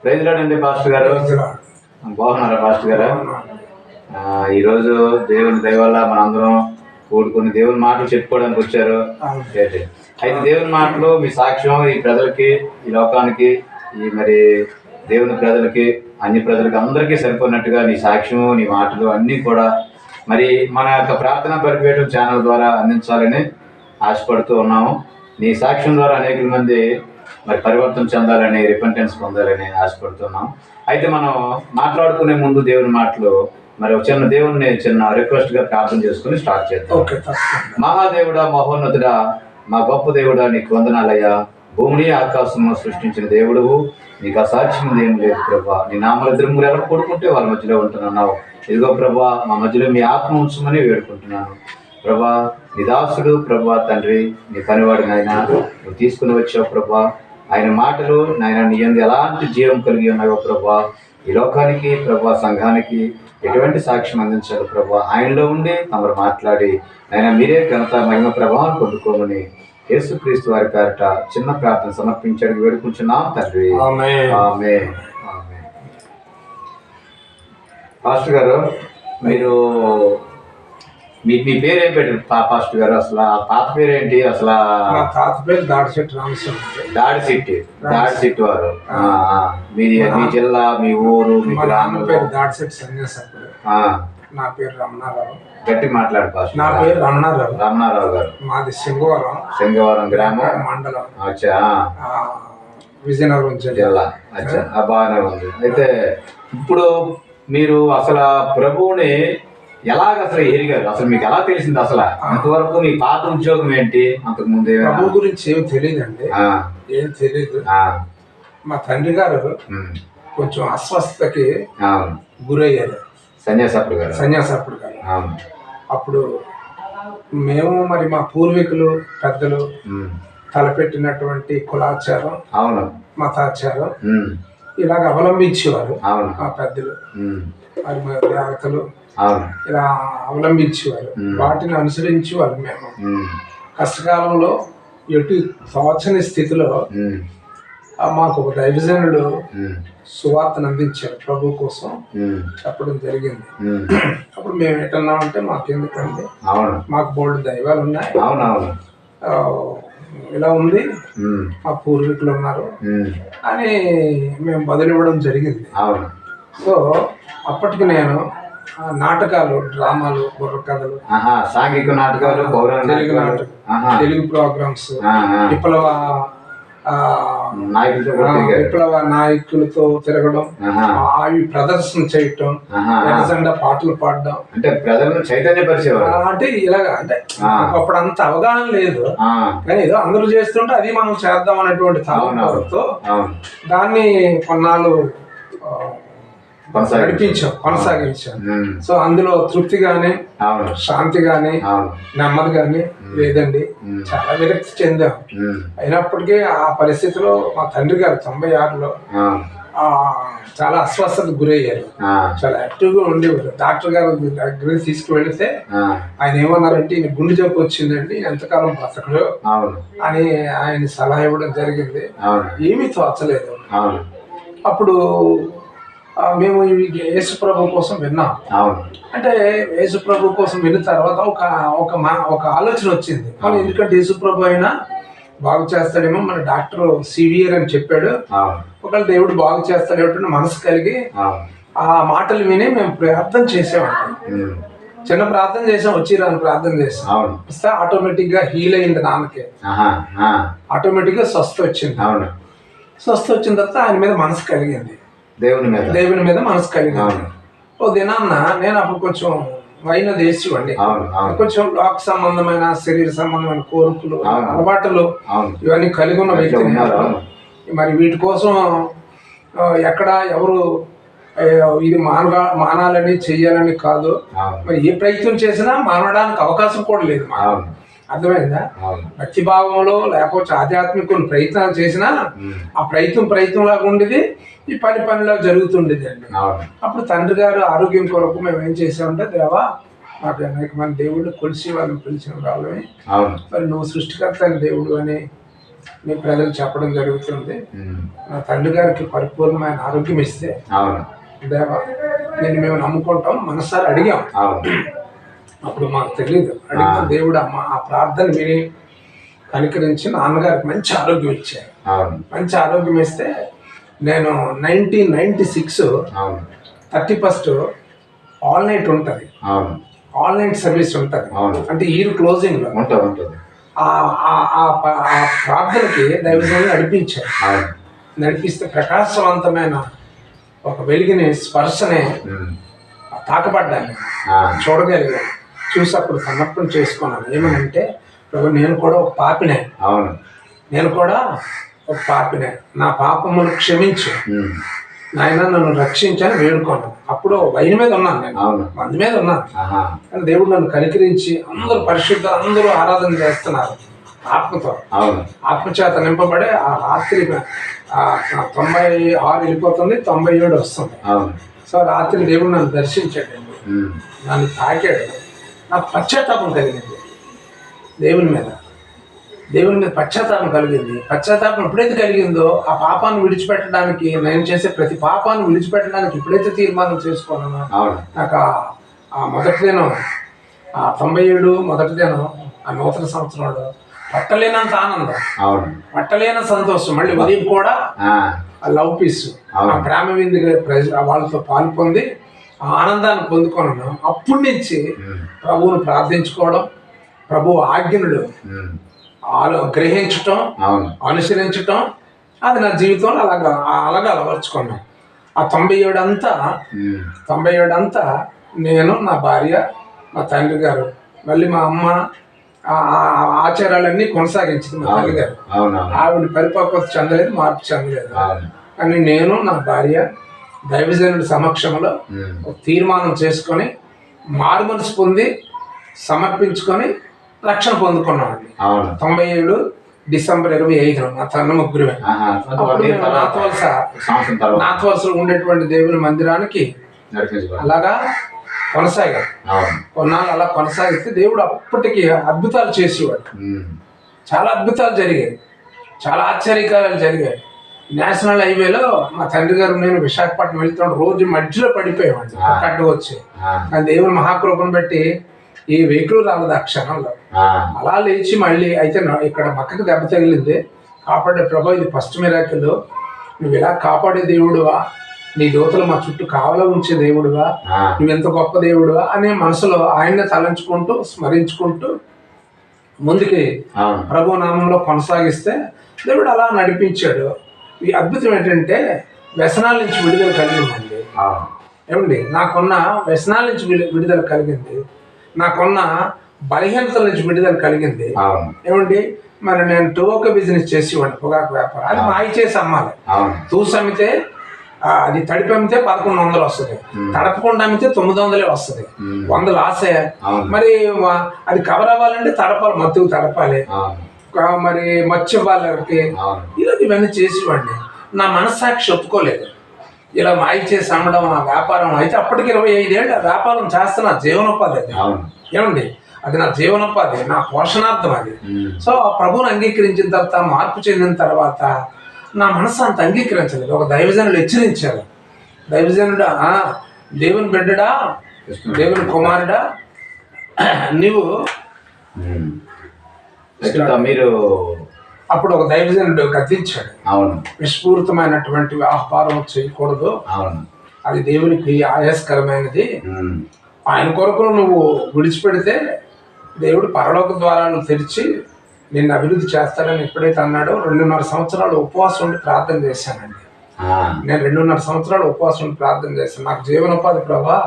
Praise lord అండి pastor గారు. బాగున్నారా పాస్టర్ గారు? ఈరోజు దేవుని దయ వల్ల మనందరం కూడుకుని దేవుని మాటలు చెప్పుకోవడానికి వచ్చారు. అయితే దేవుని మాటలు మీ సాక్ష్యం ఈ ప్రజలకి, ఈ లోకానికి, ఈ మరి దేవుని ప్రజలకి, అన్ని ప్రజలకి అందరికీ సరిపోయినట్టుగా నీ సాక్ష్యం, నీ మాటలు అన్నీ కూడా మరి మన యొక్క ప్రార్థనా పరిపేయటం ఛానల్ ద్వారా అందించాలని ఆశపడుతూ ఉన్నాము. నీ సాక్ష్యం ద్వారా అనేక మంది మరి పరివర్తన చెందాలని, రిపెంటెన్స్ పొందాలని ఆశపడుతున్నాం. అయితే మనం మాట్లాడుకునే ముందు దేవుని మాటలు మరి చిన్న రిక్వెస్ట్గా ప్రార్థన చేసుకుని స్టార్ట్ చేద్దాం. మహాదేవుడా, మహోన్నతుడా, మా గొప్ప దేవుడా, నీకు వందనాలయ్యా. భూమిని ఆకాశము సృష్టించిన దేవుడువు, నీకు అసాధ్యం ఏం లేదు ప్రభా. నీ నామల ఇద్దరు ఎవరు కొడుకుంటే వాళ్ళ మధ్యలో ఉంటున్నావు. ఇదిగో ప్రభా, మా మధ్యలో మీ ఆత్మ ఉంచమని వేడుకుంటున్నాను ప్రభా. నీ దాసుడు ప్రభా, తండ్రి నీ పనివాడు నాయన, నువ్వు తీసుకుని వచ్చావు ప్రభా. ఆయన మాటలు నాయన నీ యందు ఎలాంటి జీవం కలిగి ఉన్నాయో ప్రభా. ఈ లోకానికి ప్రభా, సంఘానికి ఎటువంటి సాక్ష్యం అందించాలి ప్రభా. ఆయనలో ఉండి తమరు మాట్లాడి ఆయన మీరే ఘనత మహిమ ప్రభావం పొందుకోమని యేసుక్రీస్తు వారి పేరట చిన్న ప్రార్థన సమర్పించడానికి వేడుకుంటున్నాం తండ్రి. ఆమేన్. పాస్టర్ గారు, మీరు మీ పేరు ఏం పెట్టారు పాస్టర్ గారు? అసలు ఆ పాత పేరేంటి అసలు? తాత పేరు దాడిశెట్టి రామస్వామి. దాడిశెట్టి వారు. మీ జిల్లా, మీ ఊరు, మీ గ్రామం పేరు దాడిశెట్టి సన్యాసప్పుడు. నా పేరు రమణారావు. గట్టి మాట్లాడు పాస్టర్. నా పేరు రమణారావు గారు. మాది సింగవరం గ్రామం, మండలం. అచ్చా, విజయనగరం జిల్లా. అచ్చా, బాగానే ఉంది. అయితే ఇప్పుడు మీరు అసలు ప్రభువుని ఎలాగ అసలు ఎరిగారు? అసలు మీకు ఎలా తెలిసింది? అసలు అంతవరకు మీ పాత ఉద్యోగం ఏంటి? అంతకు ముందు ప్రభు గురించి ఏమి తెలియదండి. ఏం తెలియదు. మా తండ్రి గారు కొంచెం అస్వస్థతకి గురయ్యారు. సన్యాసప్పుడు గారు. అప్పుడు మేము మరి మా పూర్వీకులు పెద్దలు తలపెట్టినటువంటి కులాచారం, మతాచారం ఇలాగ అవలంబించేవారు. మా పెద్దలు మరి మా దేవతలు ఇలా అవలంబించేవారు. వాటిని అనుసరించి వాళ్ళు మేము కష్టకాలంలో ఎటు తోచని స్థితిలో మాకు ఒక దైవజనుడు సువార్తను అందించారు. ప్రభు కోసం చెప్పడం జరిగింది. అప్పుడు మేము ఏంటన్నామంటే, మాకెందుకండి, మాకు బోల్డ్ దైవాలు ఉన్నాయి, ఇలా ఉంది, మా పూర్వీకులు ఉన్నారు అని మేము బదులివ్వడం జరిగింది. సో అప్పటికి నేను నాటకాలు, డ్రామాలు, బుర్రకథలు, సాంఘిక నాటకాలు, తెలుగు ప్రోగ్రామ్స్, విప్లవ నాయకులతో తిరగడం, అవి ప్రదర్శన చేయటం, ఎర్రజెండా పాటలు పాడడం, అంటే ప్రజలను చైతన్యపరిచేవారు. అంటే ఇలాగా, అంటే అప్పుడు అంత అవగాహన లేదు, కానీ ఏదో అందరూ చేస్తుంటే అది మనం చేద్దాం అనేటువంటి తాపత్రయంతో దాన్ని కొన్నాళ్ళు కొనసాగించాం. సో అందులో తృప్తి గాని, శాంతి గాని, నెమ్మది గాని లేదండి. చాలా విరక్తి చెందాం. అయినప్పటికీ ఆ పరిస్థితిలో మా తండ్రి గారు 96లో చాలా అస్వస్థతకు గురయ్యారు. చాలా యాక్టివ్ గా ఉండేవారు. డాక్టర్ గారు దగ్గరికి తీసుకువెళితే ఆయన ఏమన్నారంటే, ఈయన గుండె జబ్బు వచ్చిందండి, ఎంతకాలం బ్రతకడు అని ఆయన సలహా ఇవ్వడం జరిగింది. ఏమీ తోచలేదు. అప్పుడు మేము యేసు ప్రభు కోసం విన్నాం. అంటే యేసు ప్రభు కోసం విన్న తర్వాత ఒక ఆలోచన వచ్చింది. ఎందుకంటే యేసు ప్రభు అయినా బాగు చేస్తాడేమో, మన డాక్టర్ సివియర్ అని చెప్పాడు, ఒకవేళ దేవుడు బాగు చేస్తాడేమో మనసు కలిగి ఆ మాటలు విని మేము ప్రార్థన చేసామండి. చిన్న ప్రార్థన చేసాం, వచ్చిరాని ప్రార్థన చేసాం. వస్తే ఆటోమేటిక్ గా హీల్ అయింది. నాన్నకి ఆటోమేటిక్ గా స్వస్థ వచ్చింది. స్వస్థ వచ్చిన తర్వాత ఆయన మీద మనసు కలిగింది, దేవుని మీద మనసు కలిగింది. ఓ దినాన్న నేను అప్పుడు కొంచెం వైన దేశివ్వండి, కొంచెం లోక సంబంధమైన, శరీర సంబంధమైన కోరికలు, అలవాటులు ఇవన్నీ కలిగి ఉన్న వ్యక్తిని. మరి వీటి కోసం ఎక్కడ ఎవరు ఇది మానాలని చెయ్యాలని కాదు, మరి ఏ ప్రయత్నం చేసినా మానడానికి అవకాశం కూడా లేదు. అర్థమైందా? భక్తి భావంలో లేకపోతే ఆధ్యాత్మిక కొన్ని ప్రయత్నాలు చేసినా ఆ ప్రయత్నం లాగా ఉండేది, ఈ పనిలా జరుగుతుండేది అండి. అప్పుడు తండ్రి గారు ఆరోగ్యం కొరకు మేము ఏం చేసామంటే, దేవా మాకు అనేక మంది దేవుళ్ళు కొలిసి వాళ్ళని పిలిచిన వాళ్ళని, మరి నువ్వు సృష్టికర్త అని దేవుడు అని మీ ప్రజలు చెప్పడం జరుగుతుంది. ఉమ్. నా తండ్రి గారికి పరిపూర్ణమైన ఆరోగ్యం ఇస్తే అవును. దేవా నేను మేము నమ్ముకుంటాం మనసారి అడిగాం. అవును. అప్పుడు మాకు తెలియదు. అడిగితే దేవుడు ఆ ప్రార్థన విని కనికరించి నాన్నగారికి మంచి ఆరోగ్యం ఇచ్చారు. అవును. మంచి ఆరోగ్యం ఇస్తే నేను 1996 అవును. 31st ఆల్ నైట్ ఉంటుంది. అవును. ఆల్ నైట్ సర్వీస్ ఉంటుంది. అవును. అంటే ఇయర్ క్లోజింగ్ లో ఉంటుంది. ఆ ప్రార్థనకి దైవజనులు నడిపించారు. అవును. నడిపిస్తే ప్రకాశవంతమైన ఒక వెలిగిన స్పర్శనే తాకబడ్డాను, చూడగలిగాను. చూసి అప్పుడు సమర్పణ చేసుకున్నాను. ఏమనంటే ప్రభు నేను కూడా ఒక పాపినే. అవును. నేను కూడా ఒక పాపినే, నా పాపములు క్షమించు నాయన, నన్ను రక్షించని వేడుకున్నాను. అప్పుడు వైన్ మీద ఉన్నాను, నేను మంది మీద ఉన్నాను. కానీ దేవుడు నన్ను కనికరించి అందరూ పరిశుద్ధ అందరూ ఆరాధన చేస్తున్నారు ఆత్మతో. ఆత్మచేత నింపబడే ఆ రాత్రి 96 వెళ్ళిపోతుంది, 97 వస్తుంది. సో రాత్రి దేవుడు నన్ను దర్శించాడు, నన్ను తాకాడు. నాకు పశ్చాత్తాపం కలిగింది దేవుని మీద పశ్చాత్తాపం కలిగింది. పశ్చాత్తాపం ఎప్పుడైతే కలిగిందో ఆ పాపాన్ని విడిచిపెట్టడానికి, నేను చేసే ప్రతి పాపాన్ని విడిచిపెట్టడానికి ఎప్పుడైతే తీర్మానం చేసుకున్నానో నాకు ఆ మొదటి దినం, ఆ 97 మొదటి దినం, ఆ నూతన సంవత్సరంలో పట్టలేనంత ఆనందం, పట్టలేని సంతోషం. మళ్ళీ ఉదయం కూడా ఆ లవ్ పీస్, ఆ ప్రేమ విందు వాళ్ళతో పాలు పొంది ఆ ఆనందాన్ని పొందుకున్నాను. అప్పటి నుంచి ప్రభువును ప్రార్థించుకోవడం, ప్రభు ఆజ్ఞలు గ్రహించటం, అనుసరించటం, అది నా జీవితంలో అలాగా అలవర్చుకున్నాను. ఆ 97 అంతా నేను, నా భార్య, మా తండ్రి గారు, మళ్ళీ మా అమ్మ ఆచారాలన్నీ కొనసాగించింది. మా తల్లి గారు ఆవిడ పరిపక్వత చెందలేదు, మార్పు చెందలేదు. కానీ నేను, నా భార్య దైవజనుడి సమక్షంలో ఒక తీర్మానం చేసుకొని మారుమనసు పొంది సమర్పించుకొని రక్షణ పొందుకున్నామండి. 97 డిసెంబర్ 25 మా తన ముగ్గురు నాథవలసలో ఉండేటువంటి దేవుని మందిరానికి అలాగా కొనసాగారు. కొన్నాళ్ళు అలా కొనసాగితే దేవుడు అప్పటికి అద్భుతాలు చేసేవాడు. చాలా అద్భుతాలు జరిగాయి, చాలా ఆశ్చర్యకార్యాలు జరిగాయి. నేషనల్ హైవేలో మా తండ్రి గారు నేను విశాఖపట్నం వెళ్తున్నాడు, రోజు మధ్యలో పడిపోయామండి అడ్డు వచ్చి. కానీ దేవుని మహాకృపను బట్టి ఈ వెహికల్ రాలేదు ఆ క్షణంలో. అలా లేచి మళ్ళీ అయితే ఇక్కడ పక్కకి దెబ్బ తగిలింది. కాపాడే ప్రభు, ఇది ఫస్ట్ మిరాకిల్, నువ్వు ఇలా కాపాడే దేవుడువా, నీ దూతలు మా చుట్టూ కావలా ఉంచే దేవుడువా, నువ్వెంత గొప్ప దేవుడువా అనే మనసులో ఆయన్నే తలంచుకుంటూ స్మరించుకుంటూ ముందుకి ప్రభు నామంలో కొనసాగిస్తే దేవుడు అలా నడిపించాడు. ఈ అద్భుతం ఏంటంటే వ్యసనాల నుంచి విడుదల కలిగిందండి. ఏమండి, నాకున్న వ్యసనాల నుంచి విడుదల కలిగింది, నాకున్న బలహీనతల నుంచి విడుదల కలిగింది. ఏమండి, మరి నేను టొబాకో బిజినెస్ చేసేవాడిని, పొగాకు వ్యాపారం. అది మాయ చేసి అమ్మాలి. తూసి అమ్మితే అది తడిపి అమ్మితే 1100 వస్తుంది, తడపకుండా అమ్మితే 900 వస్తుంది, 100 లాసే. మరి అది కవర్ అవ్వాలంటే తడపాలి, మత్తుకు తడపాలి, మరి మచ్చ వాళ్ళకి ఇలా ఇవన్నీ చేసేవాడిని. నా మనస్సాక్షి ఒప్పుకోలేదు ఇలా మాయ చేసి అమ్మడం ఆ వ్యాపారం. అయితే అప్పటికి 25 ఏళ్ళు ఆ వ్యాపారం చేస్తున్నా, జీవనోపాధి అది. ఏమండి, అది నా జీవనోపాధి, నా పోషణార్థం అది. సో ఆ ప్రభువుని అంగీకరించిన తర్వాత, మార్పు చెందిన తర్వాత నా మనసు అంత అంగీకరించలేదు. ఒక దైవజనుడు హెచ్చరించారు, దైవజనుడా, దేవుని బిడ్డడా, దేవుని కుమారుడా, నీవు మీరు అప్పుడు ఒక దైవజనుడు గద్దించాడు. విస్ఫూరితమైనటువంటి వ్యాపారం చేయకూడదు, అది దేవునికి ఆయాస్కరమైనది. ఆయన కొరకు నువ్వు విడిచిపెడితే దేవుడు పరలోక ద్వారాలు తెరిచి నిన్ను అభివృద్ధి చేస్తాడని ఎప్పుడైతే అన్నాడో 2.5 సంవత్సరాలు ఉపవాసం ఉండి ప్రార్థన చేశానండి. నేను 2.5 సంవత్సరాలు ఉపవాసం ఉండి ప్రార్థన చేశాను. నాకు జీవనోపాధి ప్రభా,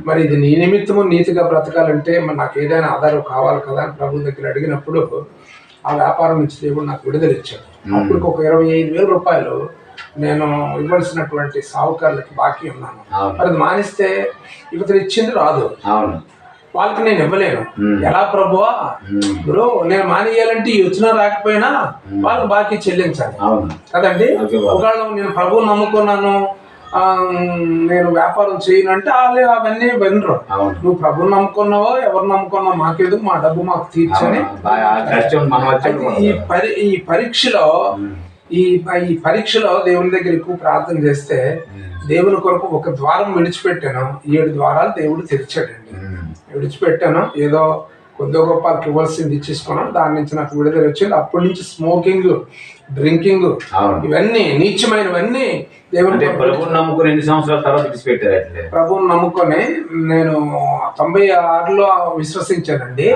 మరి ఇది నీ నిమిత్తము నీతిగా బ్రతకాలంటే మరి నాకు ఏదైనా ఆధారం కావాలి కదా అని ప్రభు దగ్గర అడిగినప్పుడు ఆ వ్యాపారం నుంచి దేవుడు నాకు విడుదల ఇచ్చాడు. అప్పుడు ఒక 25,000 రూపాయలు నేను ఇవ్వాల్సినటువంటి సావుకారులకి బాకీ ఉన్నాను. మరి అది మానిస్తే ఇవతలు ఇచ్చింది రాదు, వాళ్ళకి నేను ఇవ్వలేను. ఎలా ప్రభువా, ఇప్పుడు నేను మానేయాలంటే ఈ వచ్చినా రాకపోయినా వాళ్ళకి బాకీ చెల్లించాలి కదండి. ఒకవేళ నేను ప్రభువు నమ్ముకున్నాను, నేను వ్యాపారం చేయను అంటే వాళ్ళు అవన్నీ వినరు. నువ్వు ప్రభుని నమ్ముకున్నావో ఎవరు నమ్ముకున్నావు మాకెందుకు, మా డబ్బు మాకు తీర్చని. ఈ పరీక్షలో దేవుని దగ్గర ఎక్కువ ప్రార్థన చేస్తే దేవుని కొరకు ఒక ద్వారం విడిచిపెట్టాను, 7 ద్వారాలు దేవుడు తెరిచాడండి. విడిచిపెట్టాను, ఏదో కొద్ది గొప్ప ఇవ్వాల్సింది ఇచ్చేసుకున్నాను, దాని నుంచి నాకు విడుదల వచ్చింది. అప్పటి నుంచి స్మోకింగ్, డ్రింకింగ్, ఇవన్నీ నీచమైనవన్నీ దేవుని ప్రభువుని నమ్ముకుని ఎన్ని సంవత్సరాల తర్వాత విడిచిపెట్టారు? ప్రభువుని నమ్ముకొని నేను 96లో విశ్వసించానండి.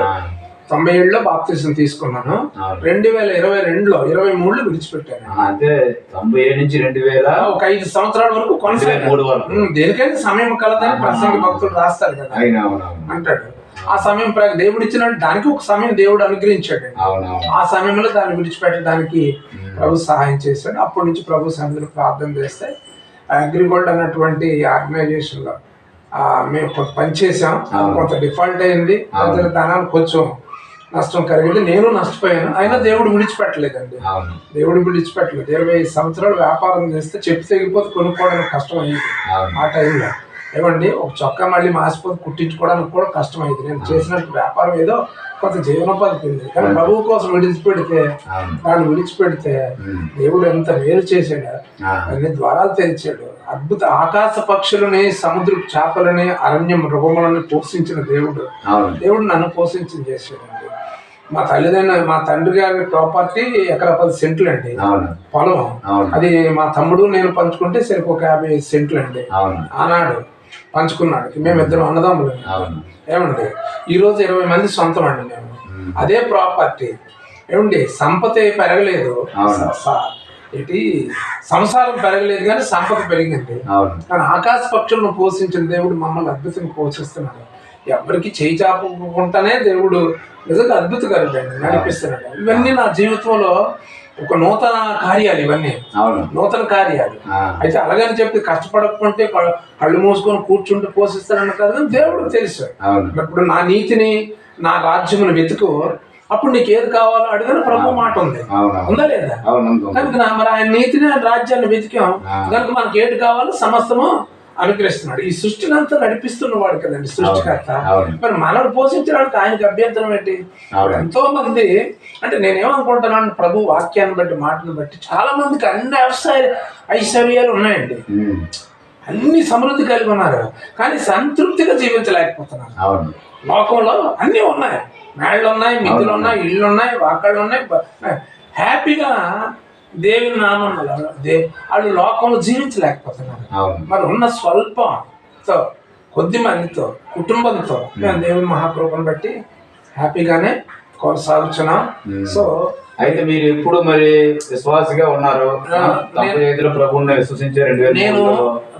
97లో బాప్తిసం తీసుకున్నాను. 2022లో 23లో విడిచిపెట్టాను. అంటే 97 నుంచి 2000 ఒక 5 సంవత్సరాల వరకు కొనసాగాను. దేనికైనా సమయం కలదని ప్రసంగి భక్తులు రాస్తారు కదా అంటాడు. ఆ సమయం దేవుడు ఇచ్చిన దానికి ఒక సమయం దేవుడు అనుగ్రహించాడు. ఆ సమయంలో దాన్ని విడిచిపెట్టడానికి ప్రభు సహాయం చేశాడు. అప్పటి నుంచి ప్రభు సన్నిధిలో ప్రార్థన చేస్తే అగ్రిగోల్డ్ అన్నటువంటి ఆర్గనైజేషన్ లో మేము కొంత పనిచేసాం. కొంత డిఫాల్ట్ అయింది, ధనాలు కొంచెం నష్టం కలిగింది, నేను నష్టపోయాను. అయినా దేవుడు విడిచిపెట్టలేదండి. దేవుడు విడిచిపెట్టలేదు. 25 సంవత్సరాలు వ్యాపారం చేస్తే చెప్పు తెగిపోతే కొనుక్కోవడానికి కష్టం అయ్యింది. ఆ టైంలో ఏమండి ఒక చొక్కా మళ్ళీ మాసిపోతే కుట్టించుకోవడానికి కూడా కష్టమైంది. నేను చేసినట్టు వ్యాపారం ఏదో కొంత జీవనోపాధి ఉంది, కానీ ప్రభువు కోసం దాన్ని విడిచిపెడితే దేవుడు ఎంత మేలు చేశాడు. అన్ని ద్వారాలు తెరిచాడు. అద్భుత ఆకాశ పక్షులని, సముద్రపు చేపలని, అరణ్య మృగములని పోషించిన దేవుడు నన్ను పోషించి చేశాడండి. మా తండ్రి గారి ప్రాపర్టీ ఎకరా 10 సెంట్లు అండి పొలం. అది మా తమ్ముడు నేను పంచుకుంటే సరికి ఒక 50 సెంట్లు అండి. ఆనాడు పంచుకున్నాడు. మేమిద్దరం అన్నదమ్ములు. ఏమండి ఈరోజు 20 మంది సొంతం అండి మేము. అదే ప్రాపర్టీ ఏమండి సంపద పెరగలేదు, సంసారం పెరగలేదు కానీ సంపద పెరిగింది. కానీ ఆకాశ పక్షులను పోషించిన దేవుడు మమ్మల్ని అద్భుతంగా పోషిస్తున్నాడు. ఎవరికి చేయి చాపుకుంటానే దేవుడు నిజంగా అద్భుతకరంగా నడిపిస్తున్నాడు. ఇవన్నీ నా జీవితంలో ఒక నూతన కార్యాలు, ఇవన్నీ నూతన కార్యాలు. అయితే అలాగని చెప్పి కష్టపడకుంటే కళ్ళు మూసుకొని కూర్చుంటూ పోషిస్తాడన్న కాదు, దేవుడు తెలుసు. ఇప్పుడు నా నీతిని, నా రాజ్యమును వెతుకు, అప్పుడు నీకు ఏది కావాలో అడిగిన ప్రభు మాట ఉంది, ఉందా లేదా? కనుక మరి ఆయన నీతిని, ఆయన రాజ్యాన్ని వెతికాం కనుక మనకి ఏది కావాలో సమస్తము అనుగ్రహిస్తున్నాడు. ఈ సృష్టిని అంతా నడిపిస్తున్నవాడు కదండి సృష్టికర్త. మరి మనల్ని పోషించడానికి ఆయనకి అభ్యంతరం ఏంటి? ఎంతో మంది అంటే నేనేమనుకుంటున్నాను, ప్రభు వాక్యాన్ని బట్టి, మాటను బట్టి చాలా మందికి అన్ని ఐశ్వర్యాలు ఉన్నాయండి, అన్ని సమృద్ధి కలిగి ఉన్నారు, కానీ సంతృప్తిగా జీవించలేకపోతున్నారు. లోకంలో అన్ని ఉన్నాయి, మేళ్ళు ఉన్నాయి, మిద్దులు ఉన్నాయి, ఇళ్ళు ఉన్నాయి, వాకళ్ళు ఉన్నాయి, హ్యాపీగా దేవుని నామం వాళ్ళు లోకంలో జీవించలేకపోతున్నారు. మరి ఉన్న స్వల్పంతో, కొద్ది మందితో, కుటుంబంతో మేము దేవుని మహాకృపను బట్టి హ్యాపీగానే కొనసాగుతున్నాం. సో అయితే మీరు ఎప్పుడు మరి విశ్వాసిగా ఉన్నారు? ప్రభువుని విశ్వసించారు. నేను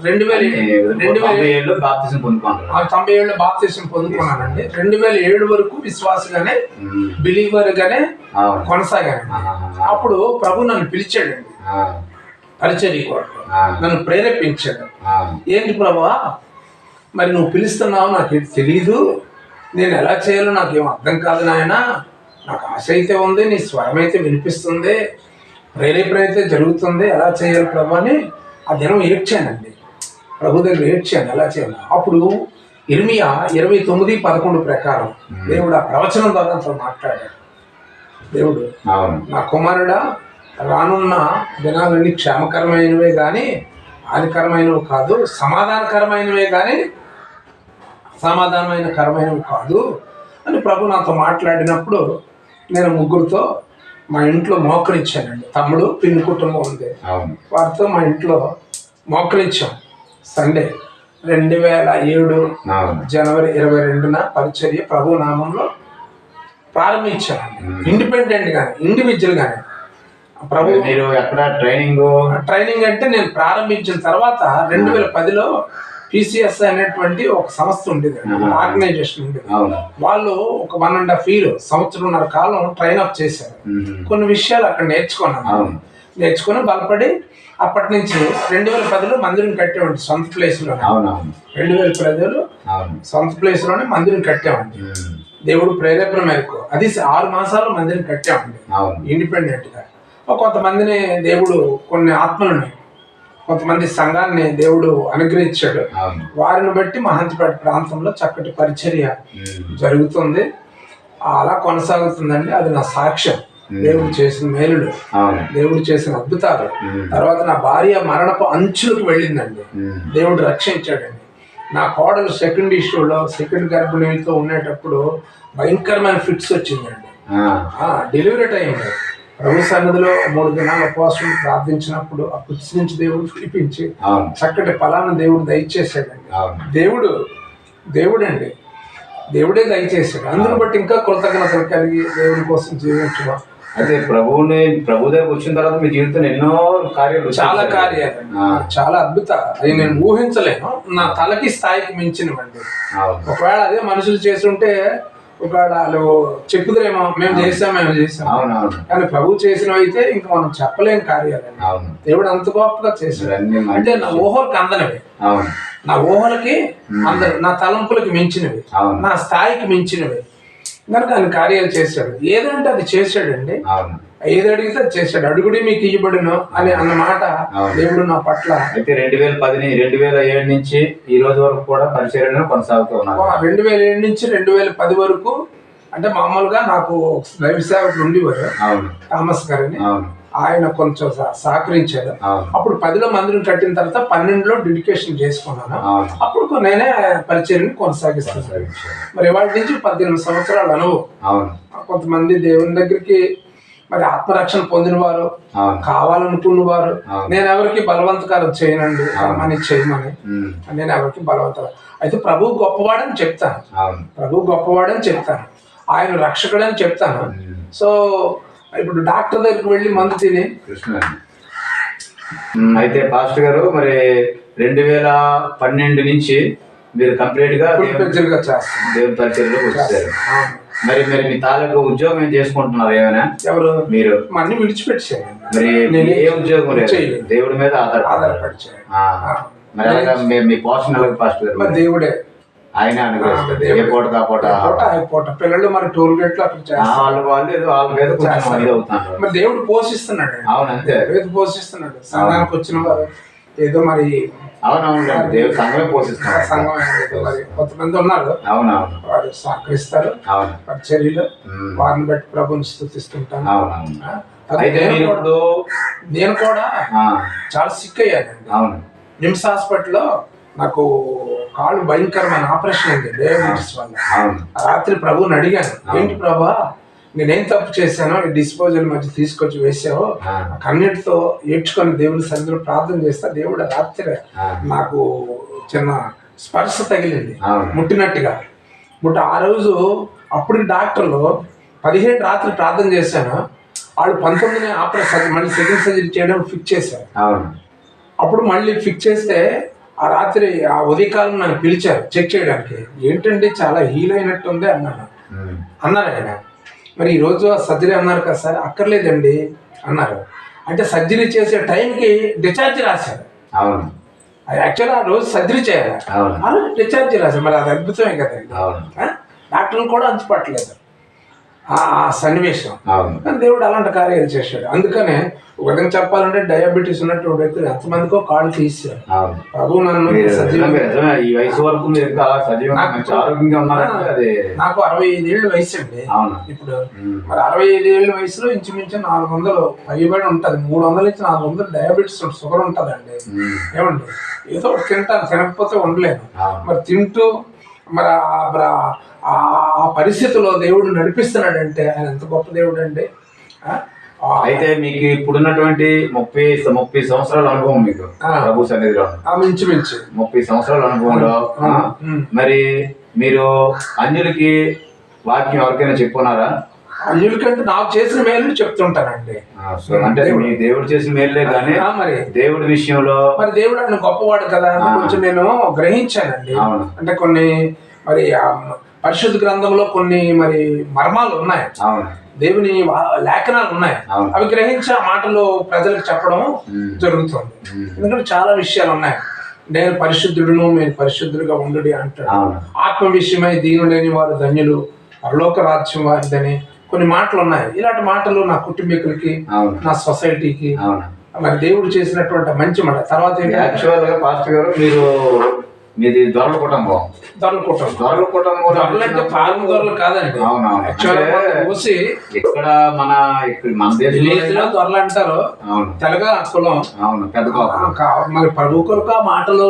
2007లో బాప్తిసం పొందుకున్నాను. 97లో బాప్తిసం పొందుకున్నానండి. 2007 వరకు విశ్వాసగానే, బిలీవర్ గానే కొనసాగాను. అప్పుడు ప్రభు నన్ను పిలిచాడండి పరిచర్య కొరకు, నన్ను ప్రేరేపించాడు. ఏంటి ప్రభువా, మరి నువ్వు పిలుస్తున్నావు, నాకు తెలీదు, నేను ఎలా చేయాలో నాకేం అర్థం కాదు నాయన, నాకు ఆశ అయితే ఉంది, నీ స్వరం అయితే వినిపిస్తుంది, ప్రేరేపణ అయితే జరుగుతుంది, ఎలా చేయాలి ప్రభు అని ఆ దినం ఏడ్చానండి. ప్రభు దగ్గర ఏడ్చాను ఎలా చేయాలి. అప్పుడు ఇర్మియా 29:11 ప్రకారం దేవుడు ఆ ప్రవచనం ద్వారా మాట్లాడాడు. దేవుడు, నా కుమారుడా, రానున్న దినాలన్నీ క్షేమకరమైనవే కానీ హానికరమైనవి కాదు, సమాధానకరమైనవే కానీ సమాధానమైనవి కాదు అని ప్రభు నాతో మాట్లాడినప్పుడు నేను ముగ్గురితో మా ఇంట్లో మోకరించానండి. తమ్ముడు, పిన్ని కుటుంబం ఉంది, వారితో మా ఇంట్లో మోకరించాం. సండే 2007 జనవరి 22న పరిచర్య ప్రభు నామంలో ప్రారంభించాను. ఇండిపెండెంట్ గానే, ఇండివిజువల్ గానే. ప్రభు మీరు ఎక్కడ ట్రైనింగ్ అంటే నేను ప్రారంభించిన తర్వాత 2010లో PCS అనేటువంటి ఒక సంస్థ ఉండేది, ఆర్గనైజేషన్ ఉండేది. వాళ్ళు ఒక 1.5 year, సంవత్సరంన్నర కాలం ట్రైన్ అప్ చేశారు. కొన్ని విషయాలు అక్కడ నేర్చుకొని బలపడి అప్పటి నుంచి 2010లో మందిరం కట్టామండి సొంత ప్లేస్ లోనే. 2010లో సొంత ప్లేస్ లోనే మందిరం కట్టామండి. దేవుడు ప్రేరేపణ మేరకు అది 6 మాసాల్లో మందిరం కట్టామండి ఇండిపెండెంట్ గా. కొంతమందిని దేవుడు కొన్ని ఆత్మలను కొంతమంది సంఘాన్ని దేవుడు అనుగ్రహించాడు. అవును. వారిని బట్టి మహంతిపేట ప్రాంతంలో చక్కటి పరిచర్య జరుగుతుంది, అలా కొనసాగుతుందండి. అది నా సాక్ష్యం. దేవుడు చేసిన మేలుడు, దేవుడు చేసిన అద్భుతాలు. తర్వాత నా భార్య మరణపు అంచులకు వెళ్ళిందండి, దేవుడు రక్షించాడండి. నా కోడలు సెకండ్ ఇష్యూలో సెకండ్ గర్భిణీతో ఉండేటప్పుడు భయంకరమైన ఫిట్స్ వచ్చిందండి. డెలివరీ టైంలో ప్రభు సన్నిధిలో 3 దినాల ఉపవాసం ప్రార్థించినప్పుడు ఆ ఫిట్స్ నుంచి దేవుడు పిలిపించి చక్కటి ఫలాన్ని దేవుడు దయచేసాడండి. దేవుడండి, దేవుడే దయచేసాడు. అందుని బట్టి ఇంకా కృతజ్ఞతలు కలిగి దేవుడి కోసం జీవించడం. అయితే ప్రభు దగ్గర వచ్చిన తర్వాత మీ జీవితంలో ఎన్నో కార్యాలు, చాలా కార్యాలు, చాలా అద్భుతాలు. అది నేను ఊహించలేను. నా తలకి స్థాయికి మించినవండి. ఒకవేళ అదే మనుషులు చేస్తుంటే ఒకవేళ వాళ్ళు చెప్పుదురేమో మేము చేసాం. కానీ ప్రభు చేసినవి అయితే ఇంకా మనం చెప్పలేం కార్యాలు. దేవుడు అంత గొప్పగా చేశాడు. అంటే నా ఊహలకు అందనవి, నా ఊహలకి అందరు, నా తలంపులకి మించినవి, నా స్థాయికి మించినవి కనుక ఆయన కార్యాలు చేశాడు. ఏదంటే అది చేశాడండి. ఏది అడిగితే అది చేశాడు. అడుగుడి మీకు ఇవ్వబడును అని అన్నమాట దేవుడు నా పట్ల. అయితే 2007 నుంచి ఈ రోజు వరకు కూడా పరిచర్యను కొనసాగుతూ ఉన్నారు. 2007 నుంచి 2010 వరకు అంటే మామూలుగా నాకు దైవ సేవకులు ఉండేవారు, థామస్ గారని. ఆయన కొంచెం సహకరించారు. అప్పుడు 10లో మందిరం కట్టిన తర్వాత 12లో డెడికేషన్ చేసుకున్నాను. అప్పుడు నేనే పరిచర్యను కొనసాగిస్తాను. మరి ఇవాళ నుంచి 18 సంవత్సరాల అనుభవం. కొంతమంది దేవుని దగ్గరికి మరి ఆత్మరక్షణ పొందిన వారు, కావాలనుకున్న వారు. నేను ఎవరికి బలవంతకారం చేయనండి, అని చేయమని నేను ఎవరికి బలవంతకారం. అయితే ప్రభు గొప్పవాడని చెప్తాను, ప్రభు గొప్పవాడని చెప్తాను, ఆయన రక్షకుడని చెప్తాను. సో ఇప్పుడు డాక్టర్ దగ్గరికి వెళ్ళి మందు తిని. అయితే పాస్టర్ గారు మరి 2012 నుంచి మీరు కంప్లీట్ గా దేవుని పరిచర్యలో వచ్చేసారు. మరి మీ తాలూకు ఉద్యోగం ఏం చేసుకుంటున్నారు? ఏమైనా ఎవరు మీరు అన్ని విడిచిపెట్టారు? మరి ఏ ఉద్యోగం లేదు, దేవుడి మీద ఆధారపడి. మరి అలాగా మీ పోషణ పాస్టర్ గారు మరి దేవుడే, ఆయన అనుగ్రహిస్తారు. ఏ పూట పూట పిల్లలు మరి టోల్ గేట్ లో వాళ్ళ మీద అవుతారు. మరి దేవుడు పోషిస్తున్నాడు. అవునంతే, పోషిస్తున్నాడు. సంఘానికి వచ్చిన వారు ఏదో మరి దేవుడు సంఘమే పోషిస్తున్నారు. సంఘం మరి కొంతమంది ఉన్నారు, వారు సహకరిస్తారు పరిచర్యలు. వారిని బట్టి ప్రభుని స్తుతిస్తుంటాను. నేను కూడా చాలా సిక్ అయ్యానండి. నిమ్స్ హాస్పిటల్లో నాకు కాళ్ళు భయంకరమైన ఆపరేషన్ అయింది డయాబెటీస్ వల్ల. రాత్రి ప్రభుని అడిగాను, ఏంటి ప్రభా నేనేం తప్పు చేశానో ఈ డిస్పోజల్ మధ్య తీసుకొచ్చి వేసావో. కన్నీటితో ఏడ్చుకొని దేవుని సన్నిధిలో ప్రార్థన చేస్తా. దేవుడు రాత్రి నాకు చిన్న స్పర్శ తగిలింది, ముట్టినట్టుగా. ఆ రోజు అప్పుడు డాక్టర్లు 17 రాత్రి ప్రార్థన చేశాను. వాళ్ళు 19 ఆపరేషన్ మళ్ళీ సెకండ్ సర్జరీ చేయడం ఫిక్స్ చేశారు. అప్పుడు మళ్ళీ ఫిక్స్ చేస్తే ఆ రాత్రి ఆ ఉదయకాలం నన్ను పిలిచారు చెక్ చేయడానికి. ఏంటంటే చాలా హీల్ అయినట్టుంది అన్నారు ఆయన. మరి ఈరోజు ఆ సర్జరీ అన్నారు కదా సార్. అక్కర్లేదండి అన్నారు. అంటే సర్జరీ చేసే టైంకి డిశ్చార్జ్ రాశారు. యాక్చువల్గా ఆ రోజు సర్జరీ చేయాలి, ఆ రోజు డిశ్చార్జ్ రాశారు. మరి అది అద్భుతమే కదండి. డాక్టర్లు కూడా అంతుపట్టలేదు ఆ సన్నివేశం. కానీ దేవుడు అలాంటి కార్యాలు చేశాడు. అందుకనే ఒక విధంగా చెప్పాలంటే డయాబెటీస్ ఉన్నటువంటి వ్యక్తులు ఎంతమందికో కాళ్ళు తీసారు. ప్రభు నన్ను ఈ వయసు వరకు నాకు 65 ఏళ్ళ వయసు అండి ఇప్పుడు. మరి 65 ఏళ్ళ వయసులో ఇంచుమించు 400 పైబడి ఉంటది. 300 నుంచి 400 డయాబెటీస్ షుగర్ ఉంటదండి. ఏమండి ఏదో తింటాను, తినకపోతే ఉండలేను. మరి తింటూ మరి ఆ పరిస్థితిలో దేవుడు నడిపిస్తున్నాడంటే ఆయన ఎంత గొప్ప దేవుడు అండి. అయితే మీకు ఇప్పుడున్నటువంటి 30 సంవత్సరాల అనుభవం మీకు ప్రభు సన్నిధిలో మించుమించు 30 సంవత్సరాల అనుభవంలో మరి మీరు అన్యులకి వాక్యం ఎవరికైనా చెప్పుకున్నారా? అన్యులకంటే నాకు చేసిన మేలు చెప్తుంటానండి. అంటే మీ దేవుడు చేసిన మేలులే కానీ మరి దేవుడి విషయంలో మరి దేవుడు ఆయన గొప్పవాడు కదా కొంచెం నేను గ్రహించానండి. అంటే కొన్ని మరి పరిశుద్ధ గ్రంథంలో కొన్ని మరి మర్మాలు ఉన్నాయి, దేవుని లేఖనాలు ఉన్నాయి. అవి గ్రహించి ఆ మాటలు ప్రజలకు చెప్పడం జరుగుతుంది. ఎందుకంటే చాలా విషయాలు ఉన్నాయి. నేను పరిశుద్ధుడును, నేను పరిశుద్ధుడిగా ఉండు అంటాడు. ఆత్మ విషయమై దీనులేని వారు ధన్యులు, పరలోక రాజ్యం వారిదని కొన్ని మాటలు ఉన్నాయి. ఇలాంటి మాటలు నా కుటుంబీకులకి, నా సొసైటీకి మరి దేవుడు చేసినటువంటి మంచి మాట. తర్వాత యాక్చువల్ గా పాస్టర్ గారు మీది దొరల కుటుంబం. దొరల కుటుంబం అంటే ఫారెన్ దొరలు కాదండి. చూసి ఇక్కడ మన దేశంలో దొరలు అంటారు. తెలగ కులం. అవును, పెద్ద మరి ప్రభు కొరకు ఆ మాటలు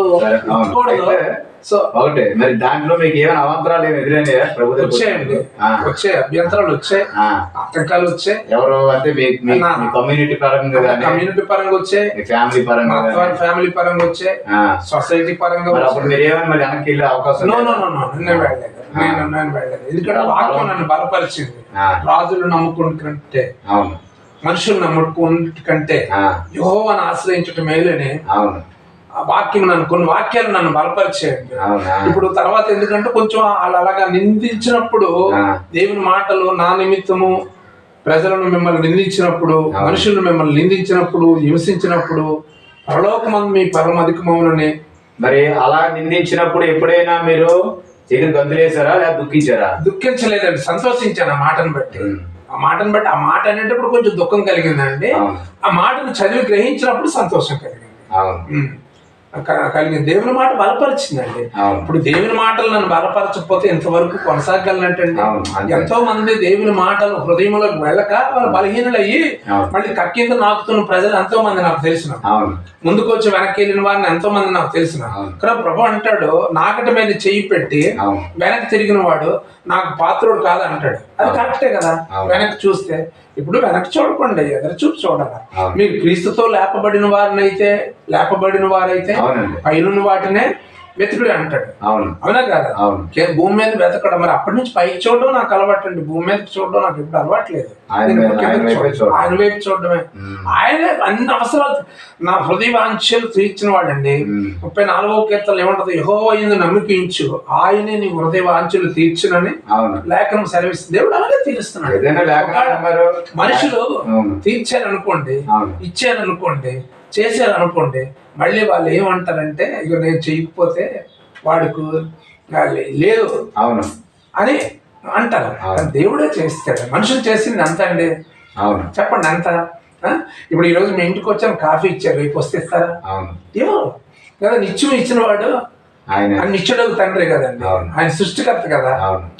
సో ఒకటే. మరి దాంట్లో మీకు ఏమైనా అవాంతరాలు ఏమి ఎదురైనాయా? ప్రభుత్వం వచ్చాయండి, వచ్చాయి, అభ్యంతరాలు వచ్చాయి, ఆటంకాలు వచ్చాయి. ఎవరు అంటే కమ్యూనిటీ పరంగా వచ్చాయి, ఫ్యామిలీ పరంగా వచ్చాయి, సొసైటీ పరంగా. అప్పుడు మీరు ఏమైనా మరి వెనక్కి వెళ్ళే అవకాశం? నేను వెళ్ళలేదు. ఎందుకంటే వాక్యం నన్ను బలపరిచింది. రాజులు నమ్ముకుంటే, మనుషులు నమ్ముకుంటే కంటే యెహోవాను ఆశ్రయించటం మేలని వాక్యం కొన్ని వాక్యాలు నన్ను బలపరిచేయండి. ఇప్పుడు తర్వాత ఎందుకంటే కొంచెం అలాగా నిందించినప్పుడు, దేవుని మాటలు నా నిమిత్తము ప్రజలను మిమ్మల్ని నిందించినప్పుడు, మనుషులను మిమ్మల్ని నిందించినప్పుడు, హింసించినప్పుడు పరలోకమందు మీ పరమ అధికమవునని. మరి అలా నిందించినప్పుడు ఎప్పుడైనా మీరు గంతులేసారా లేదా దుఃఖించారా? దుఃఖించలేదండి, సంతోషించాను. ఆ మాటను బట్టి ఆ మాట అనేటప్పుడు కొంచెం దుఃఖం కలిగిందండి. ఆ మాటను చదివి గ్రహించినప్పుడు సంతోషం కలిగింది. దేవుని మాట బలపరిచిందండి. ఇప్పుడు దేవుని మాటలు నన్ను బలపరచకపోతే ఇంతవరకు కొనసాగలనంటండి. ఎంతో మంది దేవుని మాటలు హృదయంలోకి వెళ్ళక వాళ్ళు బలహీనులయ్యి మళ్ళీ కక్కింద నాకుతున్న ప్రజలు ఎంతో మంది నాకు తెలిసిన, ముందుకు వచ్చి వెనక్కి వెళ్ళిన వారిని ఎంతో మంది నాకు తెలిసిన. కానీ ప్రభు అంటాడు, నాకటి మీద చెయ్యి పెట్టి వెనక్కి తిరిగిన వాడు నాకు పాత్రుడు కాదు అంటాడు. అది కరెక్టే కదా. వెనక్కి చూస్తే ఇప్పుడు వెనక్కి చూడకండి, ఎదురు చూపు చూడాలి. మీరు క్రీస్తుతో లేపబడిన వారైతే పైన వాటినే వెతుకుడు అంటాడు. అవునా కదా? భూమి మీద వెతకడం. మరి అప్పటి నుంచి పైకి చూడడం నాకు అలవాటు అండి. భూమి మీద చూడడం నాకు ఇప్పుడు అలవాట్లేదు. ఆయన వైపు చూడడమే. ఆయనే అన్ని అవసరాలు, నా హృదయ వాంఛలు తీర్చిన వాడండి. 34వ కీర్తనలో ఏమంటది? యెహోవా యందు నమ్మికించు, ఆయనే నీ హృదయ వాంఛలు తీర్చునని లేఖనం సెలవిస్తుంది. దేవుడు అలాగే తీరుస్తున్నాడు. మనుషులు తీర్చారనుకోండి, ఇచ్చారనుకోండి, చేశారనుకోండి, మళ్ళీ వాళ్ళు ఏమంటారంటే, ఇక నేను చేయకపోతే వాడికి లేదు అని అంటారు. దేవుడే చేస్తాడు. మనుషులు చేసింది అంత అండి. చెప్పండి అంత. ఇప్పుడు ఈరోజు మీ ఇంటికి వచ్చాను, కాఫీ ఇచ్చారు, రేపు వస్తే ఇస్తారా? ఏమో కదా. నిత్యం ఇచ్చిన వాడు ఆయన నిత్యుడు తండ్రి కదండి. ఆయన సృష్టికర్త కదా.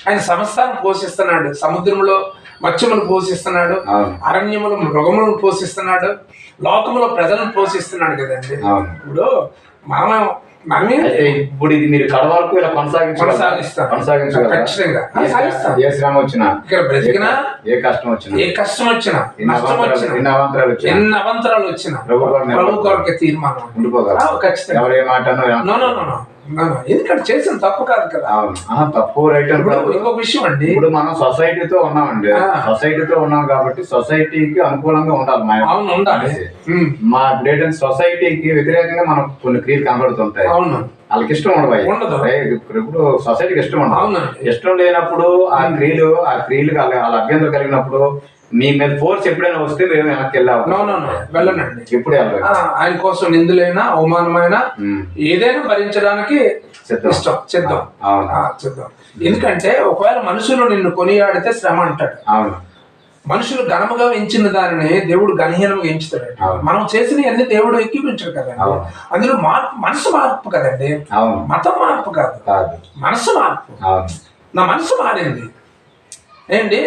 ఆయన సమస్తాన్ని పోషిస్తున్నాడు. సముద్రంలో మత్స్యములు పోషిస్తున్నాడు, అరణ్యములు మృగములను పోషిస్తున్నాడు, లోకములో ప్రజలను పోషిస్తున్నాడు కదండి. ఇప్పుడు ఇప్పుడు ఇది మీరు కడ వరకు ఇలా కొనసాగించాలి. ఖచ్చితంగా ఏ శ్రమ వచ్చినా, ఇక్కడ బ్రతికినా, ఏ కష్టం వచ్చినా, ఎన్ని అవంతరాలు వచ్చినా ప్రభు కొరకే తీర్మానం ఉండిపోగలరు. ఖచ్చితంగా. ఎవరు ఏ మాట ఎందుకంటే చేసిన తప్పు కాదు కదా. తప్పు రైట్. ఇంకొక విషయం అండి, ఇప్పుడు మనం సొసైటీతో ఉన్నామండి. సొసైటీతో ఉన్నాం కాబట్టి సొసైటీకి అనుకూలంగా ఉండాలి. ఉండాలి. మా బ్లేటెంట్ సొసైటీకి వ్యతిరేకంగా మనకు కొన్ని క్రియలు కనబడుతుంటాయి. వాళ్ళకి ఇష్టం ఉండదు. ఇప్పుడు సొసైటీకి ఇష్టం ఉండదు. ఇష్టం లేనప్పుడు ఆ క్రియలు వాళ్ళ అభ్యంతరం కలిగినప్పుడు మీ మీద ఫోర్స్ ఎప్పుడైనా వస్తే మేము వెనక్కి వెళ్ళనండి. ఎప్పుడు ఆయన కోసం నిందులైనా అవమానమైనా ఏదైనా భరించడానికి సిద్ధం. ఎందుకంటే ఒకవేళ మనుషులు నిన్ను కొనియాడితే శ్రమ అంటాడు. మనుషులు ఘనముగా ఎంచిన దానిని దేవుడు ఘనహీనంగా ఎంచుతాడు. మనం చేసిన అన్ని దేవుడు ఎక్కిపించాడు కదండి. అందులో మనసు మార్పు కదండి, మతం మార్పు కాదు, మనసు మార్పు. నా మనసు మారింది ఏంటి,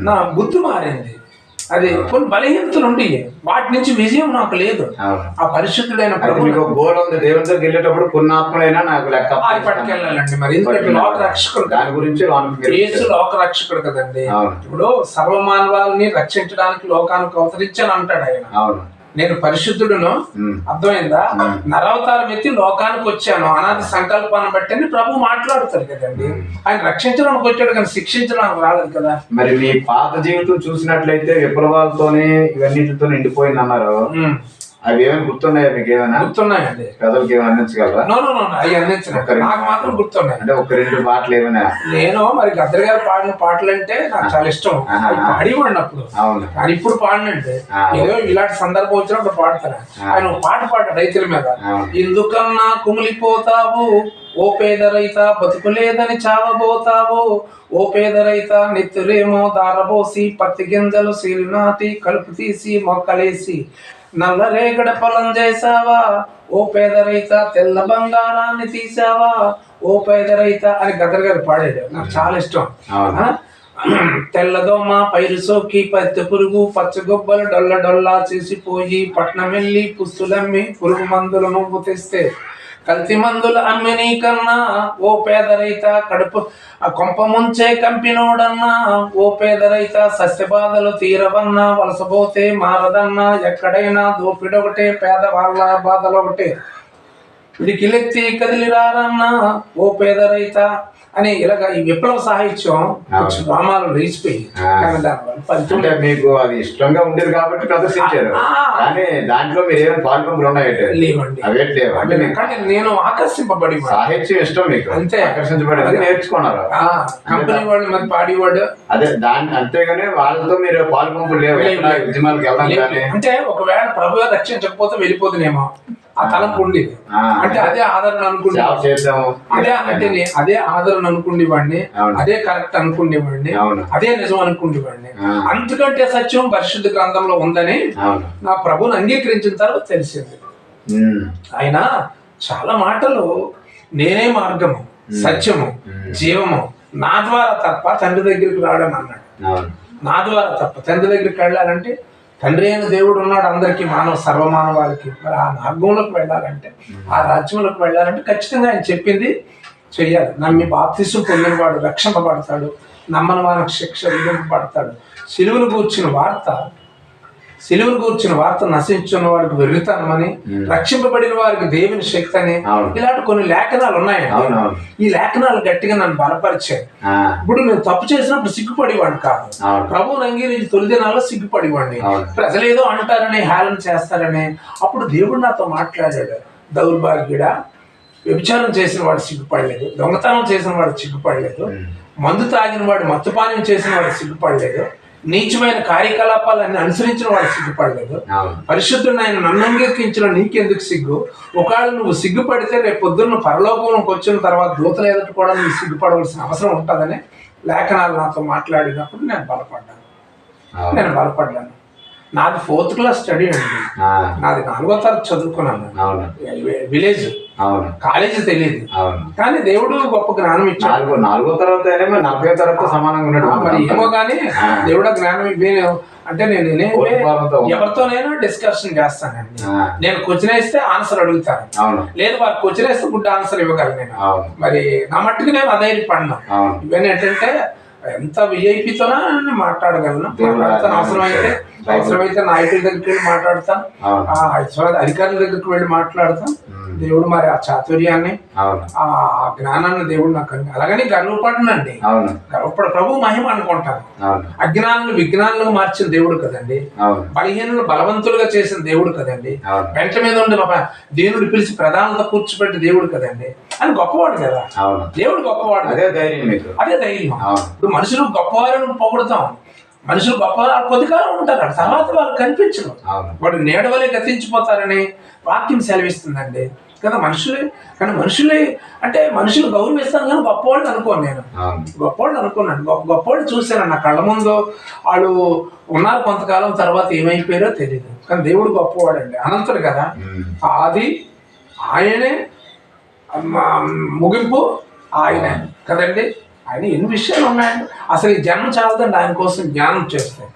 నా బుద్ధి మారింది. అది కొన్ని బలహీనతలు ఉండి వాటి నుంచి విజయం నాకు లేదు. ఆ పరిశుద్ధుడైన దేవుడితో వెళ్ళేటప్పుడు కొన్ని ఆత్మలైనా నాకు లెక్క పట్టుకెళ్ళాలండి. మరి ఎందుకంటే లోక రక్షకుడు, దాని గురించి యేసు లోక రక్షకుడు కదండి. ఇప్పుడు సర్వమానవాళ్ళని రక్షించడానికి లోకానికి అవతరించాను అంటాడు ఆయన. నేను పరిశుద్ధుడును, అర్థమైందా? నరవతారం ఎత్తి లోకానికి వచ్చాను, అనాది సంకల్పాన్ని బట్టి ప్రభు మాట్లాడుతారు కదండి. ఆయన రక్షించడానికి వచ్చాడు కానీ శిక్షించడానికి రాలేదు కదా. మరి మీ పాత జీవితం చూసినట్లయితే విప్లవాలతోనే ఇవన్నిటితో నిండిపోయింది అన్నారు. అవి ఏమైనా గుర్తున్నాయా మీకు? ఏమైనా గుర్తున్నాయండి. ప్రజలకు ఏమైనా అందించగలరా? అవి అందించిన నాకు మాత్రం గుర్తున్నాయి. అంటే ఒక రెండు పాటలు ఏమైనా? నేను మరి గద్దర్ గారు పాడిన పాటలు అంటే నాకు చాలా ఇష్టం. పాడివ్వండి అప్పుడు, కానీ ఇప్పుడు పాడినండి. ఏదో ఇలాంటి సందర్భం వచ్చినప్పుడు పాడతాను. ఆయన పాట రైతుల మీద. ఎందుకన్నా కుమిలిపోతావు ఓ పేద రైత, బతుకులేదని చావబోతావు ఓ పేద రైత, నెత్తురేమో దారబోసి పత్తి గింజలు సీలు నాటి కలుపు తీసి మొక్కలేసి నల్ల రేగడ పొలం చేసావా ఓ పేద రైత, తెల్ల బంగారాన్ని తీసావా ఓ పేద రైత అని గదర్ గారు పాడాడు. నాకు చాలా ఇష్టం. తెల్లదోమ పైరు సోకి పత్తి పురుగు పచ్చగొబ్బలు డొల్ల డొల్లా చేసిపోయి పట్నం వెళ్ళి పుస్తులమ్మి పురుగు మందులు నువ్వు తెస్తే కల్తీ మందులు అమ్మినీ కన్నా ఓ పేద రైత, కడుపు కొంప ముంచే కంపినోడన్నా ఓ పేద రైత, సస్య బాధలు తీరవన్నా వలసపోతే మారదన్నా, ఎక్కడైనా దోపిడొకటే పేదవాళ్ళ బాధలొకటే విడికిలెత్తి కదిలిరారన్నా ఓ పేద రైత అని ఇలాగ ఈ విప్లవ సాహిత్యం డ్రామాలు లేచిపోయి అంటే మీకు అది ఇష్టంగా ఉండేది కాబట్టి ప్రదర్శించారు. కానీ దాంట్లో మీరు ఏమైనా పాల్గొంపులు ఉన్నాయంటే లేవండి. అవేట్లేవు. నేను ఆకర్షింపబడి సాహిత్యం ఇష్టం మీకు, అంతే. ఆకర్షించబడి నేర్చుకున్నారు. కంపెనీ వాళ్ళు మరి పాడేవాడు అదే దాన్ని, అంతేగాని వాళ్ళతో మీరు పాల్గొంపులు లేవు. ఉద్యమాలకు వెళ్ళడం కానీ అంటే ఒకవేళ ప్రభు రక్షించకపోతే వెళ్ళిపోతుందేమో ఆ తలంపు ఉండేది. అంటే అదే ఆదరణ అనుకునే అదే ఆదరణ అనుకునేవాడిని, అదే కరెక్ట్ అనుకునేవాడిని, అదే నిజం అనుకునేవాడిని. అంతకంటే సత్యం పరిశుద్ధ గ్రంథంలో ఉందని నా ప్రభుని అంగీకరించిన తర్వాత తెలిసింది. ఆయన చాలా మాటలు నేనే మార్గము సత్యము జీవము, నా ద్వారా తప్ప తండ్రి దగ్గరికి రావడం అన్నాడు. నా ద్వారా తప్ప తండ్రి దగ్గరికి వెళ్ళాలంటే తండ్రి అయిన దేవుడు ఉన్నాడు అందరికీ, సర్వమానవాళికి. మరి ఆ మార్గంలోకి వెళ్ళాలంటే, ఆ రాజ్యంలోకి వెళ్ళాలంటే ఖచ్చితంగా ఆయన చెప్పింది చెయ్యాలి. నమ్మి బాప్తిసం పొందినవాడు రక్షింపబడతాడు, నమ్మని వారికి శిక్ష విధింపబడతాడు. సిలువను గూర్చిన వార్త నశించున్న వారికి వెర్రితనమని, రక్షింపబడిన వారికి దేవుని శక్తి అని, ఇలాంటి కొన్ని లేఖనాలు ఉన్నాయండి. ఈ లేఖనాలు గట్టిగా నన్ను బలపరిచాయి. ఇప్పుడు నేను తప్పు చేసినప్పుడు సిగ్గుపడేవాడిని కాదు, ప్రభువుని అంగీకరించి తొలి దినాల్లో సిగ్గుపడేవాడిని. ప్రజలు ఏదో అంటారని హేళన చేస్తారని. అప్పుడు దేవుడు నాతో మాట్లాడాడు. దౌర్భాగ్యుడా, వ్యభిచారం చేసిన వాడు సిగ్గుపడలేదు, దొంగతనం చేసిన వాడు సిగ్గుపడలేదు, మందు తాగిన వాడు మత్తుపానం చేసిన వాడు సిగ్గుపడలేదు, నీచమైన కార్యకలాపాలన్నీ అనుసరించిన వాడు సిగ్గుపడలేదు, పరిశుద్ధుడు ఆయన నన్ను అంగీకరించిన నీకెందుకు సిగ్గు? ఒకవేళ నువ్వు సిగ్గుపడితే రేపు పొద్దున్న పరలోకంలోకి వచ్చిన తర్వాత దూతలు ఎదుట కూడా నువ్వు సిగ్గుపడవలసిన అవసరం ఉంటుందని లేఖనాలు నాతో మాట్లాడినప్పుడు నేను బలపడ్డాను. నాది 4th క్లాస్ స్టడీ అండి. నాది 4వ తరగతి చదువుకున్నాను. విలేజ్, కాలేజీ తెలియదు. కానీ దేవుడు గొప్ప జ్ఞానం ఇచ్చాడు. 4వ తరగతి 40వ తరగతి సమానంగా ఉన్నాడు. మరి ఏమో కానీ దేవుడు జ్ఞానం అంటే నేను ఎవరితోనైనా డిస్కషన్ చేస్తానండి. నేను క్వశ్చన్ వేస్తే ఆన్సర్ అడుగుతాను, లేదు వారు క్వశ్చన్ వేస్తే గుడ్ ఆన్సర్ ఇవ్వగలను నేను. మరి నా మట్టుకు నేను అధైర్యపడినా. ఇవన్నీ ఏంటంటే ఎంత విఐపితోనా మాట్లాడగలను. అవసరమైతే నాయకుల దగ్గరికి వెళ్ళి మాట్లాడతాను, అధికారుల దగ్గరికి వెళ్ళి మాట్లాడతాను. దేవుడు మరి ఆ చాతుర్యాన్ని ఆ జ్ఞానాన్ని దేవుడు నాకు అలాగని గర్వపడనండి. గర్వపడ ప్రభు మహిమ అనుకుంటాను. అజ్ఞానులు విజ్ఞానులు మార్చిన దేవుడు కదండి, బలహీనులు బలవంతులుగా చేసిన దేవుడు కదండి, వెంట మీద ఉండి దేవుడు పిలిచి ప్రధానంతో కూర్చోబెట్టి దేవుడు కదండి. అని గొప్పవాడు కదా దేవుడు, గొప్పవాడు. అదే ధైర్యం. ఇప్పుడు మనుషులు గొప్పవారిని పొగుడుతాం, మనుషులు గొప్పవారు కొద్ది కాలం ఉంటారు, తర్వాత వాళ్ళు కనిపించరు, వాడు నీడ వలె గతించిపోతారని వాక్యం సెలవిస్తుందండి కదా. మనుషులే అంటే మనుషులు గౌరవిస్తాను కానీ గొప్పవాళ్ళు అనుకోను. నేను గొప్పవాళ్ళు అనుకున్నాను, గొప్పవాళ్ళు చూశాను నా కళ్ళ ముందు. వాళ్ళు ఉన్నారు కొంతకాలం, తర్వాత ఏమైపోయారో తెలియదు. కానీ దేవుడు గొప్పవాడు అండి, అనంతుడు కదా. ఆది ఆయనే, ముగింపు ఆయనే కదండి. ఆయన ఎన్ని విషయాలు ఉన్నాయండి. అసలు ఈ జన్మ చాలదండి ఆయన కోసం జ్ఞానం చేస్తాయి.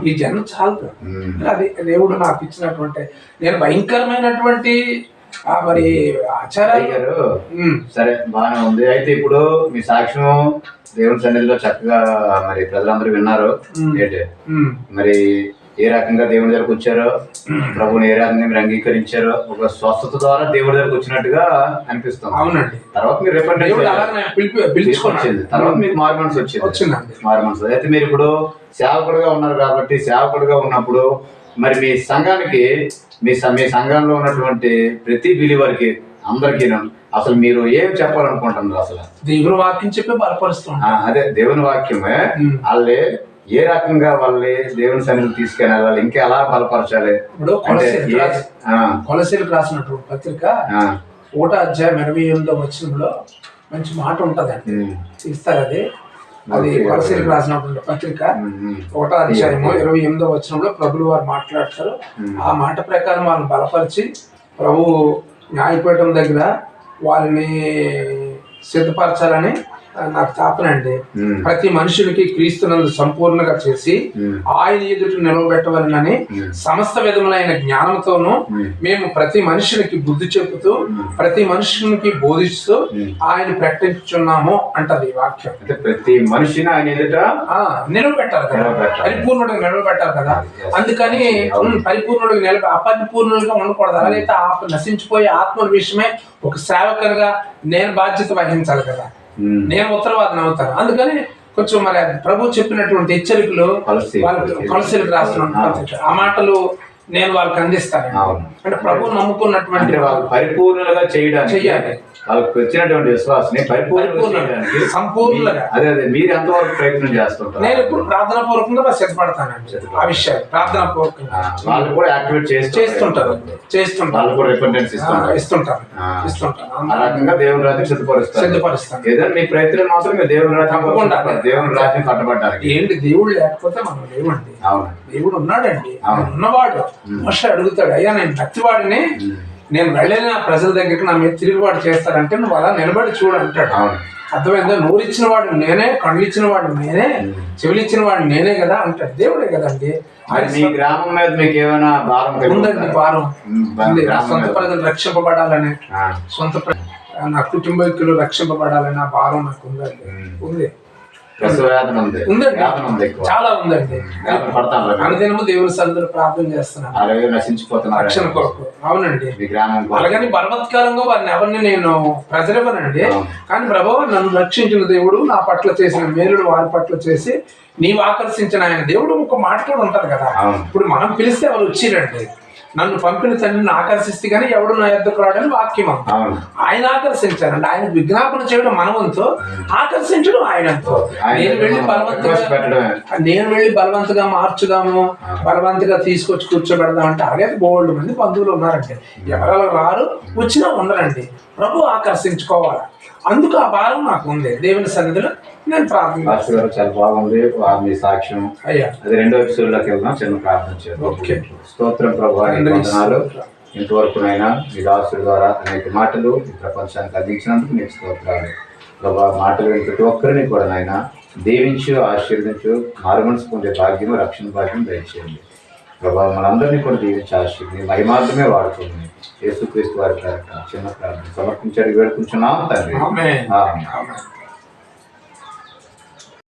ఈ జన్మ చాలదు. అది దేవుడు నాకు ఇచ్చినటువంటి, నేను భయంకరమైనటువంటి మరి ఆచార్య గారు. సరే, బాగానే ఉంది. అయితే ఇప్పుడు మీ సాక్ష్యం దేవుని సన్నిధిలో చక్కగా మరి ప్రజలందరూ విన్నారు. ఏంటి మరి ఏ రకంగా దేవుడి దగ్గరకు వచ్చారో, ప్రభుని ఏ రకంగా మీరు అంగీకరించారో, ఒక స్వస్థత ద్వారా దేవుడి దగ్గరకు వచ్చినట్టుగా అనిపిస్తుంది. అవునండి. తర్వాత మీరు పిలిపించింది, తర్వాత మీకు మారు మనసు వచ్చింది. మారు మనసు. అయితే మీరు ఇప్పుడు సేవకుడుగా ఉన్నారు కాబట్టి, సేవకుడుగా ఉన్నప్పుడు మరి మీ సంఘానికి, మీ సంఘంలో ఉన్నటువంటి ప్రతి బిలీవర్కి అందరికీ అసలు మీరు ఏం చెప్పాలనుకుంటున్నారు? అసలు దేవుని వాక్యం చెప్పి బలపరుస్తాం. అదే దేవుని వాక్యమే. వాళ్ళే ఏ రకంగా వాళ్ళని దేవుని సన్నిధికి తీసుకెళ్ళాలి, ఇంకా ఎలా బలపరచాలి? ఇప్పుడు కొలసీలకు రాసినటువంటి పత్రిక 1వ అధ్యాయం 28వ వచనంలో మంచి మాట ఉంటదండి. తీస్తారు అది. అది కొలసీలకు రాసినటువంటి పత్రిక 1వ అధ్యాయము 28వ వచనంలో ప్రభులు వారు మాట్లాడతారు. ఆ మాట ప్రకారం వాళ్ళని బలపరిచి ప్రభు న్యాయపీఠం దగ్గర వాళ్ళని సిద్ధపరచాలని నాకు తాపనండి. ప్రతి మనుషులకి క్రీస్తునందు సంపూర్ణంగా చేసి ఆయన ఎదుట నిలవబెట్టవలనని సమస్త విధములైన జ్ఞానంతోనూ మేము ప్రతి మనుషునికి బుద్ధి చెబుతూ ప్రతి మనుషునికి బోధిస్తూ ఆయన ప్రకటించున్నాము అంటది వాక్యం. ప్రతి మనిషిని ఆయన ఎదుట నిలవబెట్టాలి కదా, పరిపూర్ణుడిగా నిలవబెట్టాలి కదా. అందుకని పరిపూర్ణుడిగా అపరిపూర్ణుడిగా ఉండకూడదు. అలాగైతే నశించిపోయే ఆత్మ విషయమే ఒక సేవకునిగా నేను బాధ్యత వహించాలి కదా, నేను ఉత్తరవాదన అవుతాను. అందుకని కొంచెం మరి ప్రభు చెప్పినటువంటి హెచ్చరికలు కొలసీలకు రాస్తున్న ఆ మాటలు నేను వాళ్ళకి అందిస్తాను. అంటే ప్రభు నమ్ముకున్నటువంటి పరిపూర్ణంగా చేయాలి. వాళ్ళకి వచ్చినటువంటి విశ్వాసాన్ని సంపూర్ణంగా అదే మీరు ఎంతవరకు ప్రయత్నం చేస్తుంటారు? నేను ఇప్పుడు ప్రార్థనా పూర్వకంగా సిద్ధపడతానండి. ఆ విషయాలు ప్రార్థనా పూర్వకంగా వాళ్ళు కూడా యాక్టివేట్ చేస్తుంటారు. వాళ్ళు కూడా రిపెంటెన్స్ ఇస్తుంటారు. ఆ రకంగా దేవుని రాజ్యం సిద్ధపరుస్తాను. ఏదైనా మీ ప్రయత్నం మాత్రం మీరు దేవుని రాజ్యం దేవుని రాజ్యం కట్టబడ్డానికి. ఏంటి దేవుడు లేకపోతే మనం లేవండి. దేవుడు ఉన్నాడండి, ఉన్నవాడు. మోషే అడుగుతాడు, అయ్యా నేను భక్తివాడిని, నేను వెళ్ళిన ప్రజల దగ్గరికి నా మీద తిరుగుబాటు చేస్తారంటే నువ్వు అలా నిలబడి చూడు అంటాడు. అర్థమైందా? నోరు ఇచ్చిన వాడు నేనే, కళ్ళు ఇచ్చిన వాడు నేనే, చెవులు ఇచ్చిన వాడు నేనే కదా అంటాడు. దేవుడే కదండి. మీ గ్రామం మీద మీకు ఏమైనా భారం ఉందండి? భారం ఉంది. సొంత ప్రజలు రక్షింపబడాలని, నా కుటుంబీకులు రక్షింపబడాలని ఆ భారం నాకు ఉందండి. ఉంది, చాలా ఉందండి. అనుదినము దేవుని సన్నిధిలో ప్రార్థన చేస్తున్నాను రక్షణ కొరకు. అవునండి. అలాగని బలవత్కారంగా వారిని ఎవరిని నేను ప్రజలవనండి. కానీ ప్రభువా నన్ను రక్షించిన దేవుడు నా పట్ల చేసిన మేలుడు వారి పట్ల చేసి నీవు ఆకర్షించిన ఆయన దేవుడు ఒక మాట కూడా ఉంటది కదా. ఇప్పుడు మనం పిలిస్తే ఎవరు వచ్చిరండి, నన్ను పంపిన తండ్రిని ఆకర్షిస్తే కానీ ఎవడు నా యొద్దకు రాడని వాక్యం. ఆయన ఆకర్షించారండి. ఆయన విజ్ఞాపన చేయడం మనవంతో, ఆకర్షించడం ఆయనంతో. నేను వెళ్ళి బలవంతగా మార్చుదాము, బలవంతగా తీసుకొచ్చి కూర్చోబెడదాం అంటే అలాగే బోల్డ్ మంది బంధువులు ఉన్నారండి. ఎవరు రారు, వచ్చినా ఉండరండి. ప్రభు ఆకర్షించుకోవాలి. అందుకు ఆ భారం నాకు ఉంది. దేవుని సన్నిధిలో నేను ప్రార్థన. చాలా బాగుంది మీ సాక్ష్యం. అది 2వ ఎపిసోడ్లోకి వెళ్దాం. చిన్న ప్రార్థన చేద్దాం. స్తోత్రం ప్రభువా, వందనాలు. ఇంతవరకునైనా మీ దాసుల ద్వారా అనేక మాటలు ఈ ప్రపంచానికి అందించినందుకు నీకు స్తోత్రాలు ప్రభా. మాటలు ప్రతి ఒక్కరిని కూడా నాయన దీవించు, ఆశీర్వదించు, మారుమనసు పొందే భాగ్యము, రక్షణ భాగ్యం దయచేయండి ప్రభా. మనందరినీ కూడా దీవించి ఆశీర్వది మహిమార్థమే వాడుతుంది. యేసుక్రీస్తు వారి చిన్న ప్రార్థన సమర్పించాడు వేడుకుంటున్నాం తండ్రి.